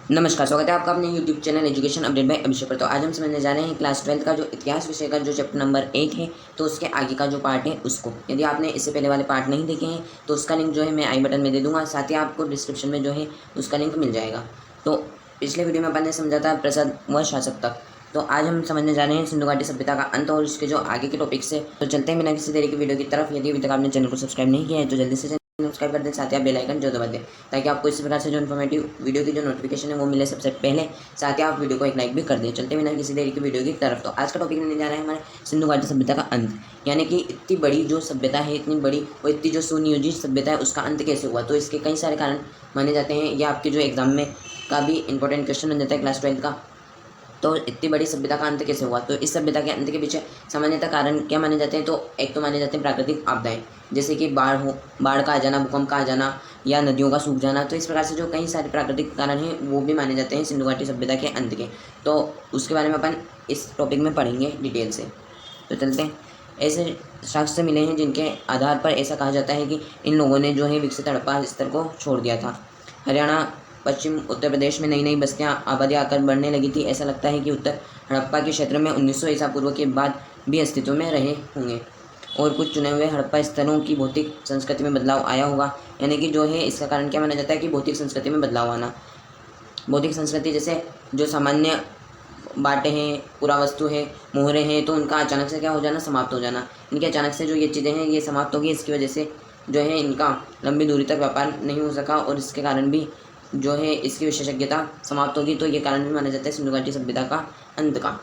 नमस्कार, स्वागत है आपका अपने YouTube channel education update by Abhishek पर। तो आज हम समझने जा रहे हैं क्लास 12 का जो इतिहास विषय का जो चैप्टर नंबर 1 है, तो उसके आगे का जो पार्ट है उसको। यदि आपने इससे पहले वाले पार्ट नहीं देखे हैं तो उसका लिंक जो है मैं आई बटन में दे दूंगा, साथ ही आपको डिस्क्रिप्शन में जो है उसका लिंक मिल जाएगा। तो पिछले वीडियो में अपन ने समझा था प्रसाद व शासक तक। तो आज हम समझने जा रहे हैं सिंधु घाटी सभ्यता का अंत और इसके जो आगे के टॉपिक से। तो चलते हैं बिना किसी देरी की वीडियो की तरफ। यदि अभी तक आपने चैनल को सब्सक्राइब नहीं किया है तो जल्दी से सब्सक्राइब कर दें, साथ ही आप बेल आइकन जो दबा दें ताकि आपको इसी प्रकार से जो इन्फॉर्मेटिव वीडियो की जो नोटिफिकेशन है वो मिले सबसे पहले। साथ ही आप वीडियो को एक लाइक भी कर दें। चलते बिना किसी देरी की वीडियो की तरफ। तो आज का टॉपिक मिलने जा रहा है हमारे सिंधु घाटी सभ्यता का अंत, यानी कि इतनी बड़ी जो सभ्यता है, इतनी बड़ी और इतनी जो सुनियोजित सभ्यता है उसका अंत कैसे हुआ। तो इसके कई सारे कारण माने जाते हैं। ये आपके जो एग्जाम में का भी इंपॉर्टेंट क्वेश्चन बन जाता है क्लास 12 का। तो इतनी बड़ी सभ्यता का अंत कैसे हुआ, तो इस सभ्यता के अंत के पीछे सामान्यतः कारण क्या माने जाते हैं। तो एक तो माने जाते हैं प्राकृतिक आपदाएं, जैसे कि बाढ़ का आ जाना, भूकंप का आ जाना या नदियों का सूख जाना। तो इस प्रकार से जो कई सारे प्राकृतिक कारण हैं वो भी माने जाते हैं सिंधु घाटी सभ्यता के अंत के। तो उसके बारे में अपन इस टॉपिक में पढ़ेंगे डिटेल से। तो चलते हैं। ऐसे साक्ष्य मिले हैं जिनके आधार पर ऐसा कहा जाता है कि इन लोगों ने जो है विकसित हड़प्पा स्तर को छोड़ दिया था। हरियाणा, पश्चिम उत्तर प्रदेश में नई नई बस्तियां आबादी आकर बढ़ने लगी थी। ऐसा लगता है कि उत्तर हड़प्पा के क्षेत्र में 1900 ईसा पूर्व के बाद भी अस्तित्व में रहे होंगे और कुछ चुने हुए हड़प्पा स्थलों की भौतिक संस्कृति में बदलाव आया होगा। यानी कि जो है इसका कारण क्या माना जाता है कि भौतिक संस्कृति में बदलाव आना। भौतिक संस्कृति जैसे जो सामान्य बातें हैं, पुरावस्तु है, मोहरे हैं, तो उनका अचानक से क्या हो जाना, समाप्त हो जाना। इनके अचानक से जो ये चीज़ें हैं ये समाप्त होगी। इसकी वजह से जो है इनका लंबी दूरी तक व्यापार नहीं हो सका और इसके कारण भी जो है इसकी विशेषज्ञता समाप्त होगी। तो ये कारण भी माना जाता है सिंधु घाटी सभ्यता का अंत का।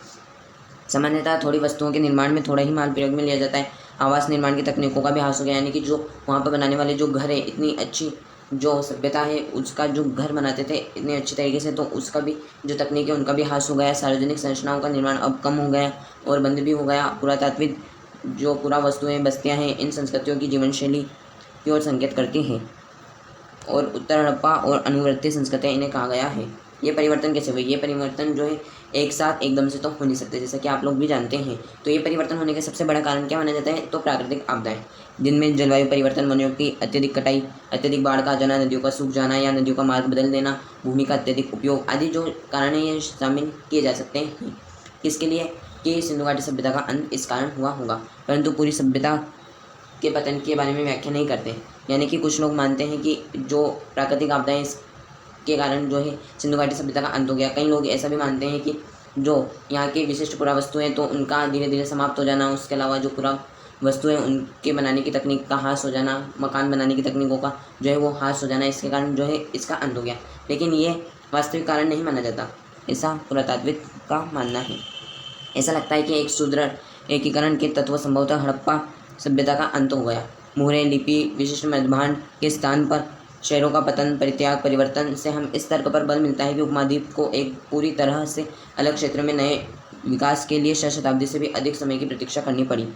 सामान्यतः थोड़ी वस्तुओं के निर्माण में थोड़ा ही माल प्रयोग में लिया जाता है। आवास निर्माण की तकनीकों का भी ह्रास हो गया, यानी कि जो वहाँ पर बनाने वाले जो घर है, इतनी अच्छी जो सभ्यता है उसका जो घर बनाते थे इतने अच्छी तरीके से, तो उसका भी जो तकनीक है उनका भी ह्रास हो गया। सार्वजनिक संरचनाओं का निर्माण अब कम हो गया और बंद भी हो गया। पुरातात्विक जो पुरावस्तुएँ, बस्तियाँ हैं, इन संस्कृतियों की जीवन शैली की ओर संकेत करती हैं और उत्तर हड़प्पा और अनुवर्ती संस्कृतियाँ इन्हें कहा गया है। ये परिवर्तन कैसे हुए? ये परिवर्तन जो है एक साथ एकदम से तो हो नहीं सकते, जैसा कि आप लोग भी जानते हैं। तो ये परिवर्तन होने का सबसे बड़ा कारण क्या माना जाता है? तो प्राकृतिक आपदाएं, जिनमें जलवायु परिवर्तन, वनों की अत्यधिक कटाई, अत्यधिक बाढ़ का आ जाना, नदियों का सूख जाना या नदियों का मार्ग बदल देना, भूमि का अत्यधिक उपयोग आदि जो कारण है ये शामिल किए जा सकते हैं। किसके लिए? कि सिंधु घाटी सभ्यता का अंत इस कारण हुआ होगा। परंतु पूरी सभ्यता के पतन के बारे में व्याख्या नहीं करते। यानी कि कुछ लोग मानते हैं कि जो प्राकृतिक आपदाएं के कारण जो है सिंधु घाटी सभ्यता का अंत हो गया। कई लोग ऐसा भी मानते हैं कि जो यहाँ की विशिष्ट पुरावस्तु हैं तो उनका धीरे धीरे समाप्त हो जाना, उसके अलावा जो पुरा वस्तु है उनके बनाने की तकनीक का ह्रास हो जाना, मकान बनाने की तकनीकों का जो है वो ह्रास हो जाना, इसके कारण जो है इसका अंत हो गया। लेकिन ये वास्तविक कारण नहीं माना जाता, ऐसा पुरातात्विक का मानना है। ऐसा लगता है कि एक सुदृढ़ एकीकरण के तत्व संभवतः हड़प्पा सभ्यता का अंत हो गया। मोहरे, लिपि, विशिष्ट मृदभांड के स्थान पर शहरों का पतन, परित्याग, परिवर्तन से हम इस तर्क पर बल मिलता है कि उपमहाद्वीप को एक पूरी तरह से अलग क्षेत्र में नए विकास के लिए 6 शताब्दी से भी अधिक समय की प्रतीक्षा करनी पड़ी।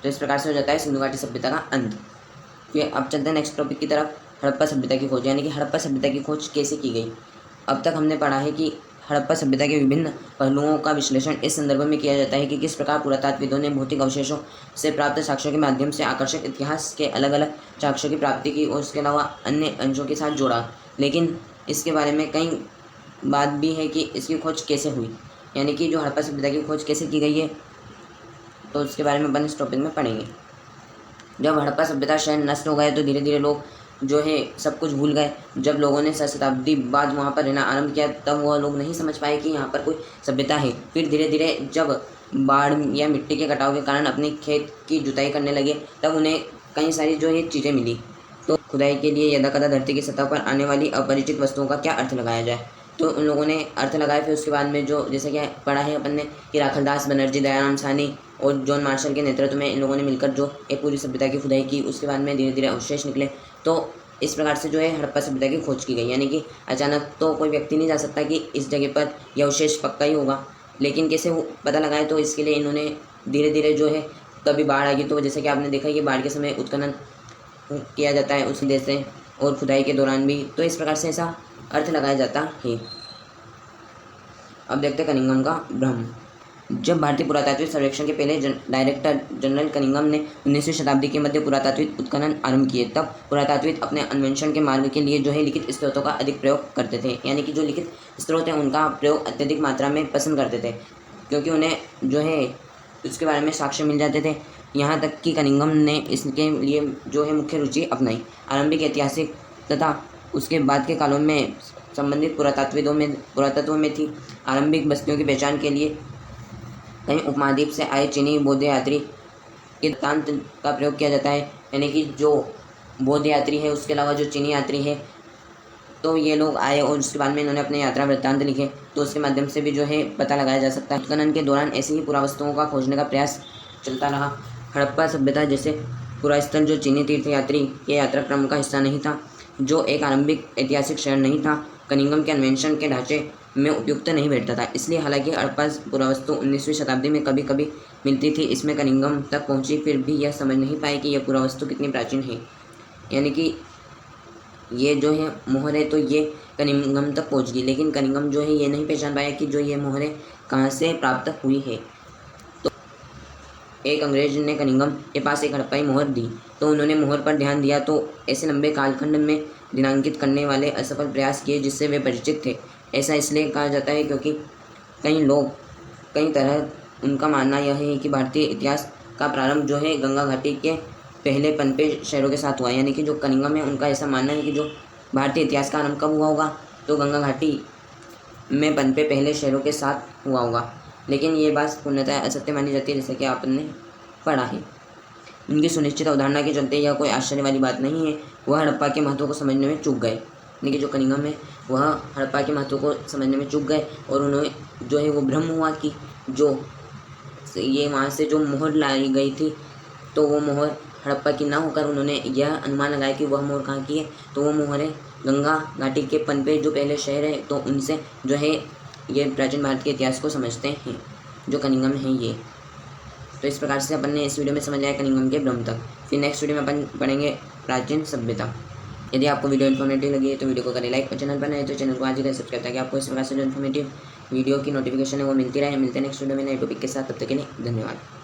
तो इस प्रकार से हो जाता है सिंधु घाटी सभ्यता का अंत। फिर अब चलते हैं नेक्स्ट टॉपिक की तरफ, हड़प्पा सभ्यता की खोज, यानी कि हड़प्पा सभ्यता की खोज कैसे की गई। अब तक हमने पढ़ा है कि हड़प्पा सभ्यता के विभिन्न पहलुओं का विश्लेषण इस संदर्भ में किया जाता है कि किस प्रकार पुरातात्विदों ने भौतिक अवशेषों से प्राप्त साक्ष्यों के माध्यम से आकर्षक इतिहास के अलग अलग साक्ष्यों की प्राप्ति की और उसके अलावा अन्य अंशों के साथ जोड़ा। लेकिन इसके बारे में कई बात भी है कि इसकी खोज कैसे हुई, यानी कि जो हड़प्पा सभ्यता की खोज कैसे की गई है, तो उसके बारे में अपन इस टॉपिक में पढ़ेंगे। जब हड़प्पा सभ्यता शहर नष्ट हो गए तो धीरे धीरे लोग जो है सब कुछ भूल गए। जब लोगों ने 6 शताब्दी बाद वहाँ पर रहना आरंभ किया तब वह लोग नहीं समझ पाए कि यहाँ पर कोई सभ्यता है। फिर धीरे धीरे जब बाढ़ या मिट्टी के कटाव के कारण अपने खेत की जुताई करने लगे तब उन्हें कई सारी जो है चीज़ें मिली। तो खुदाई के लिए यदाकदा धरती की सतह पर आने वाली अपरिचित वस्तुओं का क्या अर्थ लगाया जाए, तो उन लोगों ने अर्थ लगाया। फिर उसके बाद में जो जैसे कि पढ़ा है अपन ने कि राखलदास बनर्जी, दयाराम साहनी और जॉन मार्शल के नेतृत्व में इन लोगों ने मिलकर जो एक पूरी सभ्यता की खुदाई की। उसके बाद में धीरे धीरे अवशेष निकले। तो इस प्रकार से जो है हड़प्पा सभ्यता की खोज की गई। यानी कि अचानक तो कोई व्यक्ति नहीं जा सकता कि इस जगह पर यह अवशेष पक्का ही होगा, लेकिन कैसे वो पता लगाए, तो इसके लिए इन्होंने धीरे धीरे जो है कभी बाढ़ आ गई तो जैसे कि आपने देखा कि बाढ़ के समय उत्खनन किया जाता है उसी देश से, और खुदाई के दौरान भी। तो इस प्रकार से ऐसा अर्थ लगाया जाता है। अब देखते हैं कनिंघम का भ्रम। जब भारतीय पुरातात्विक सर्वेक्षण के पहले डायरेक्टर जनरल कनिंघम ने 19वीं शताब्दी के मध्य पुरातात्विक उत्खनन आरंभ किए, तब पुरातात्विक अपने अन्वेषण के मार्ग के लिए जो है लिखित स्रोतों का अधिक प्रयोग करते थे। यानी कि जो लिखित स्रोत हैं उनका प्रयोग अत्यधिक मात्रा में पसंद करते थे, क्योंकि उन्हें जो है उसके बारे में साक्ष्य मिल जाते थे। यहाँ तक कि कनिंघम ने इसके लिए जो है मुख्य रुचि अपनाई। आरंभिक ऐतिहासिक तथा उसके बाद के कालों में संबंधित पुरातत्व में थी। आरंभिक बस्तियों की पहचान के लिए कहीं उपमहाद्वीप से आए चीनी बौद्ध यात्री के वृत्तांत का प्रयोग किया जाता है। यानी कि जो बौद्ध यात्री है उसके अलावा जो चीनी यात्री है, तो ये लोग आए और उसके बाद में इन्होंने अपने यात्रा वृत्तांत लिखे, तो उसके माध्यम से भी जो है पता लगाया जा सकता है। उत्खनन के दौरान ऐसी ही पुरावस्तुओं का खोजने का प्रयास चलता रहा। हड़प्पा सभ्यता जैसे पुरास्थल जो चीनी तीर्थयात्री के यात्राक्रम का हिस्सा नहीं था, जो एक आरंभिक ऐतिहासिक शहर नहीं था, कनिंघम के अन्वेषण के ढांचे में उपयुक्त नहीं बैठता था। इसलिए हालांकि हड़प्पा पुरावस्तु 19वीं शताब्दी में कभी कभी मिलती थी, इसमें कनिंघम तक पहुंची, फिर भी यह समझ नहीं पाए कि यह पुरावस्तु कितनी प्राचीन है। यानी कि ये जो है मोहर है तो ये कनिंघम तक पहुंच गई, लेकिन कनिंघम जो है ये नहीं पहचान पाया कि जो ये मोहरें कहाँ से प्राप्त हुई है। तो एक अंग्रेज ने कनिंघम के पास एक हड़प्पाई मोहर दी, तो उन्होंने मोहर पर ध्यान दिया तो ऐसे लंबे कालखंड में दिनांकित करने वाले असफल प्रयास किए जिससे वे परिचित थे। ऐसा इसलिए कहा जाता है क्योंकि कई तरह उनका मानना यह है कि भारतीय इतिहास का प्रारंभ जो है गंगा घाटी के पहले पनपे शहरों के साथ हुआ। यानी कि जो कनिंघम है उनका ऐसा मानना है कि जो भारतीय इतिहास का आरंभ कब हुआ होगा, तो गंगा घाटी में पनपे पहले शहरों के साथ हुआ होगा। लेकिन ये बात पूर्णतः असत्य मानी जाती है, जैसा कि आपने पढ़ा है। उनकी सुनिश्चित अवधारणा के चलते यह कोई आश्चर्य वाली बात नहीं है। वह हड़प्पा के महत्व को समझने में चूक गए। यानी कि जो कनिंघम है वह हड़प्पा के महत्व को समझने में चूक गए और उन्हें जो है वो भ्रम हुआ कि जो ये वहाँ से जो मोहर लाई गई थी, तो वो मोहर हड़प्पा की ना होकर उन्होंने यह अनुमान लगाया कि वह मोहर कहाँ की है, तो वो मोहरें गंगा घाटी के पनपे जो पहले शहर है, तो उनसे जो है ये प्राचीन भारत के इतिहास को समझते हैं जो कनिंघम है ये। तो इस प्रकार से अपन ने इस वीडियो में समझ लिया कनिंघम के भ्रम तक। फिर नेक्स्ट वीडियो में अपन पढ़ेंगे प्राचीन सभ्यता। यदि आपको वीडियो इन्फॉर्मेटिव लगी है तो वीडियो को करें लाइक और चैनल पर नए तो चैनल को आज ही सब्सक्राइब ताकि आपको इस प्रकार से जो इन्फॉर्मेटिव वीडियो की नोटिफिकेशन है वो मिलती रहे। मिलते हैं नेक्स्ट वीडियो में नए टॉपिक के साथ, तब तक के लिए धन्यवाद।